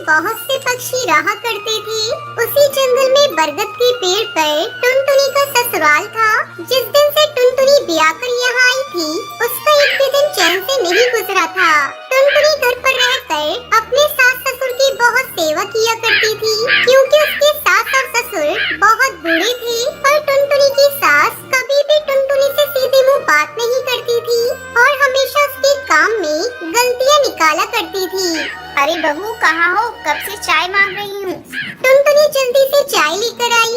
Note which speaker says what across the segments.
Speaker 1: बहुत से पक्षी रहा करते थे। उसी जंगल में बरगद के पेड़ पर टुनटुनी का ससुराल था। जिस दिन से टुनटुनी ब्याह कर यहाँ आई थी, उसका एक भी दिन चैन से नहीं गुजरा था। टुनटुनी घर पर रहकर अपने सास ससुर की बहुत सेवा किया करती थी, क्योंकि उसके सास और ससुर बहुत बूढ़े थे। पर टुनटुनी की सास कभी भी टुनटुनी से सीधे मुंह बात नहीं करती थी और हमेशा उसके काम में गलतियाँ निकाला करती थी।
Speaker 2: अरे बहू, कहाँ हो? कब से चाय मांग रही हूँ।
Speaker 1: टुनटुनी जल्दी से चाय लेकर आई।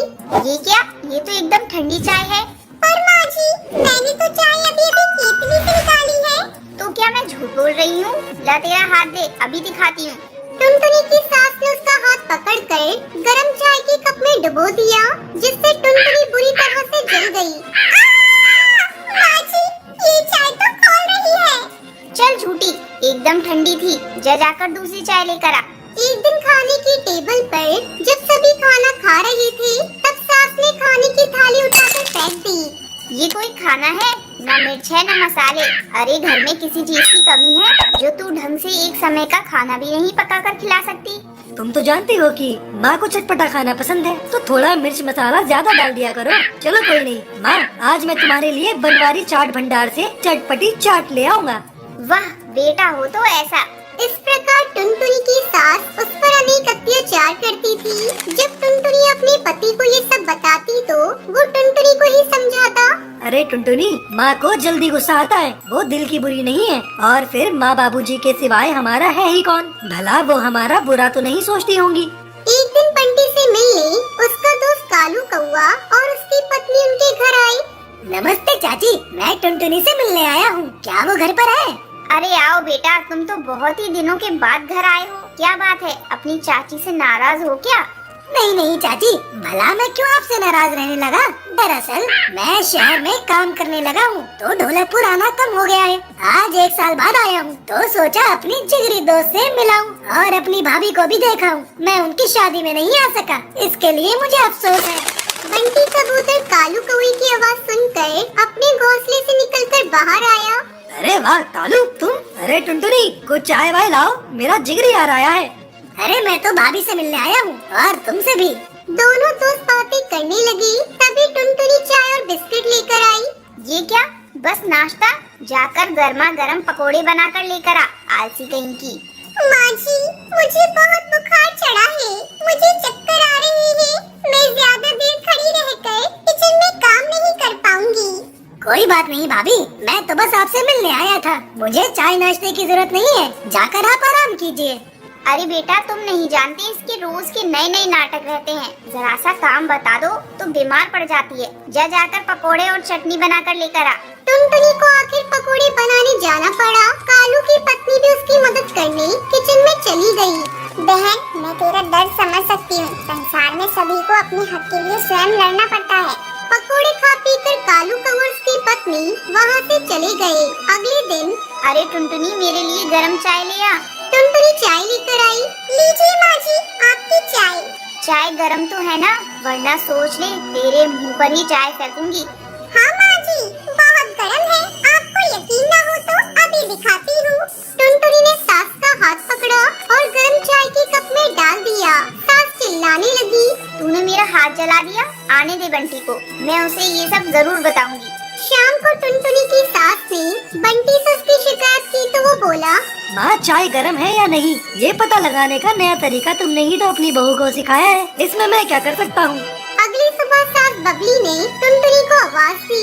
Speaker 2: ये क्या? ये तो एकदम ठंडी चाय है।
Speaker 1: पर माँ जी, मैंने तो चाय अभी अभी केतली से निकाली है।
Speaker 2: तो क्या मैं झूठ बोल रही हूँ? ला तेरा हाथ दे, अभी दिखाती हूँ।
Speaker 1: टुनटुनी की सास ने उसका हाथ पकड़कर गरम चाय के कप में डुबो दिया, जिससे टुनटुनी बुरी तरह से जल गई। माँ जी, ये चाय तो खौल रही है।
Speaker 2: चल झूठी, एकदम ठंडी थी। जा जाकर दूसरी चाय लेकर आ।
Speaker 1: एक दिन खाने की टेबल पर जब सभी खाना खा रहे थे, तब सास ने खाने की थाली उठाकर फेंक दी।
Speaker 2: ये कोई खाना है? न मिर्च है न मसाले। अरे घर में किसी चीज की कमी है जो तू ढंग से एक समय का खाना भी नहीं पका कर खिला सकती?
Speaker 3: तुम तो जानती हो कि माँ को चटपटा खाना पसंद है, तो थोड़ा मिर्च मसाला ज्यादा डाल दिया करो। चलो कोई नहीं माँ, आज मैं तुम्हारे लिए बनवारी चाट भंडार से चटपटी चाट ले आऊंगा।
Speaker 2: वाह बेटा हो तो ऐसा।
Speaker 1: इस प्रकार टुनटुनी की सास उस पर अनेक अत्याचार करती थी। जब टुनटुनी अपने पति को ये सब बताती तो वो टुनटुनी को ही समझाता।
Speaker 3: अरे टुनटुनी, माँ को जल्दी गुस्सा आता है, वो दिल की बुरी नहीं है। और फिर माँ बाबूजी के सिवाय हमारा है ही कौन? भला वो हमारा बुरा तो नहीं सोचती होंगी।
Speaker 1: एक दिन बंटी से मिलने उसका दोस्त कालू कौआ और उसकी पत्नी उनके घर आई।
Speaker 3: नमस्ते चाची, मैं टुनटुनी से मिलने आया हूँ। क्या वो घर पर है?
Speaker 2: अरे आओ बेटा, तुम तो बहुत ही दिनों के बाद घर आए हो। क्या बात है, अपनी चाची से नाराज हो क्या?
Speaker 3: नहीं नहीं चाची, भला मैं क्यों आपसे नाराज रहने लगा? दरअसल मैं शहर में काम करने लगा हूँ, तो ढोलकपुर आना कम हो गया है। आज 1 साल बाद आया हूँ, तो सोचा अपनी जिगरी दोस्त से मिलाऊं और अपनी भाभी को भी देखाऊं। मैं उनकी शादी में नहीं आ सका, इसके लिए मुझे अफसोस है।
Speaker 1: बंटी कबूतर कालू कौवे की आवाज सुनकर अपने घोंसले से निकलकर बाहर आया।
Speaker 3: अरे वाह कालू, तुम? अरे टुनटुनी, कुछ चाय वाय लाओ, मेरा जिगरी आ रहा है।
Speaker 1: अरे मैं तो भाभी से मिलने आया हूँ और तुमसे भी। दोनों दोस्त बातें करने लगे, तभी टुनटुनी चाय और बिस्किट लेकर आई।
Speaker 2: ये क्या? बस नाश्ता? जाकर गर्मा गर्म पकोड़े बनाकर लेकर आ, आलसी कहीं की।
Speaker 1: माँ जी, मुझे बहुत बुखार चढ़ा है, मुझे चक्कर आ रही है। मैं ज्यादा देर खड़ी रहकर किचन में काम नहीं कर पाऊंगी।
Speaker 3: कोई बात नहीं भाभी, मैं तो बस आपसे मिलने आया था। मुझे चाय नाश्ते की जरूरत नहीं है, जाकर आप आराम कीजिए।
Speaker 2: अरे बेटा, तुम नहीं जानते इसके रोज के नए नए नाटक रहते हैं। जरा सा काम बता दो तो बीमार पड़ जाती है। जा जाकर पकोड़े और चटनी बनाकर लेकर आ।
Speaker 1: टुनटुनी को आखिर पकोड़े बनाने जाना पड़ा। कालू की पत्नी भी उसकी मदद करने किचन में चली गई।
Speaker 4: बहन, मैं तेरा दर्द समझ सकती हूँ। संसार में सभी को अपने हक के लिए स्वयं लड़ना पड़ता है।
Speaker 1: पकोड़े खा पी कर कालू कौवा की पत्नी वहाँ से चले गए। अगले दिन
Speaker 2: अरे टुनटुनी, मेरे लिए गरम चाय ले आ।
Speaker 1: टुनटुनी चाय लेकर आई।
Speaker 4: लीजिए माँ जी, आपकी चाय।
Speaker 2: चाय गरम तो है ना? वरना सोच ले, तेरे मुंह पर ही चाय फेंकूंगी।
Speaker 4: हाँ माँ जी, बहुत गर्म है। आपको यकीन ना हो तो अभी दिखाती हूँ।
Speaker 1: टुनटुनी ने सास का हाथ पकड़ा और गर्म चाय के कप में डाल दिया। सास चिल्लाने लगी।
Speaker 2: तूने मेरा हाथ जला दिया। आने दे बंटी को, मैं उसे ये सब जरूर बताऊंगी।
Speaker 1: शाम को टुनटुनी की सास ने बंटी से उसकी शिकायत की तो वो बोला,
Speaker 3: माँ चाय गर्म है या नहीं, ये पता लगाने का नया तरीका तुमने ही तो अपनी बहू को सिखाया है। इसमें मैं क्या कर सकता हूँ?
Speaker 1: अगली सुबह सास बबली ने टुनटुनी को आवाज दी।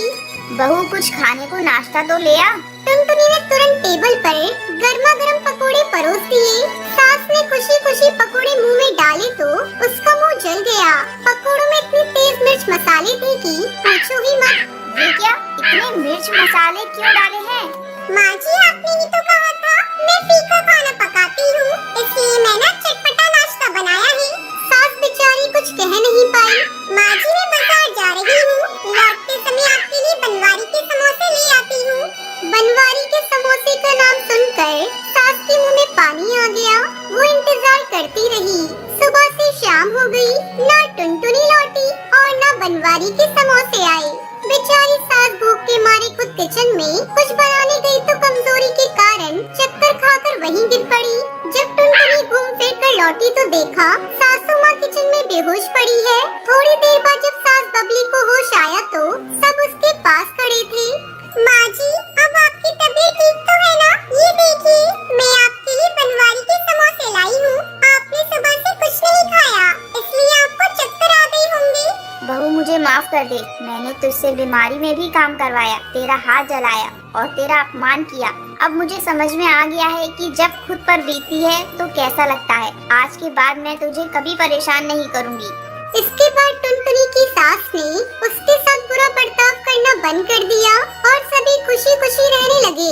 Speaker 2: बहू, कुछ खाने को नाश्ता तो ले आ।
Speaker 1: टुनटुनी ने तुरंत टेबल पर गर्मा गर्म पकोड़े परोस दिए। सास ने खुशी खुशी पकोड़े मुंह में डाले तो उसका मुंह जल गया। पकोड़ों में इतनी तेज मिर्च मसाले थे कि पूछो ही मत।
Speaker 2: ये क्या? इतने मिर्च मसाले क्यों डाले हैं?
Speaker 4: माँ जी, आपने ही तो कहा था मैं फीका खाना पकाती हूँ, इसलिए मैंने चटपटा नाश्ता बनाया है।
Speaker 1: सास बेचारी कुछ कह नहीं पाई।
Speaker 4: माँ जी, मैं बाजार जा रही हूँ, लौटते समय आपके लिए बनवारी के समोसे ले आती हूँ।
Speaker 1: बनवारी के समोसे का नाम सुनकर सास के मुंह में पानी आ गया। वो इंतजार करती रही। सुबह से शाम हो गई, ना टुनटुनी लौटी और ना बनवारी के समोसे आए। बेचारी सास भूख के मारे खुद किचन में कुछ बनाने गई तो कमजोरी के कारण चक्कर खाकर वहीं गिर पड़ी। जब टुनटुनी घूम फिर कर लौटी तो देखा सासू माँ किचन में बेहोश पड़ी है। थोड़ी देर बाद जब सास बबली को होश आया तो सब उसके पास खड़े थे।
Speaker 4: माँ जी, अब आपकी तबीयत ठीक तो है ना? ये देखिए, मैं आपके लिए बनवारी के समोसे लाई हूँ। आपने सुबह से कुछ नहीं खाया, इसलिए आपको चक्कर आ गए होंगे।
Speaker 2: बहू मुझे माफ कर दे, मैंने तुझसे बीमारी में भी काम करवाया, तेरा हाथ जलाया और तेरा अपमान किया। अब मुझे समझ में आ गया है कि जब खुद पर बीती है तो कैसा लगता है। आज के बाद मैं तुझे कभी परेशान नहीं करूँगी।
Speaker 1: इसके बाद टुनटुनी की सास ने उसके साथ बुरा बर्ताव करना बंद कर दिया और सभी खुशी खुशी रहने लगे।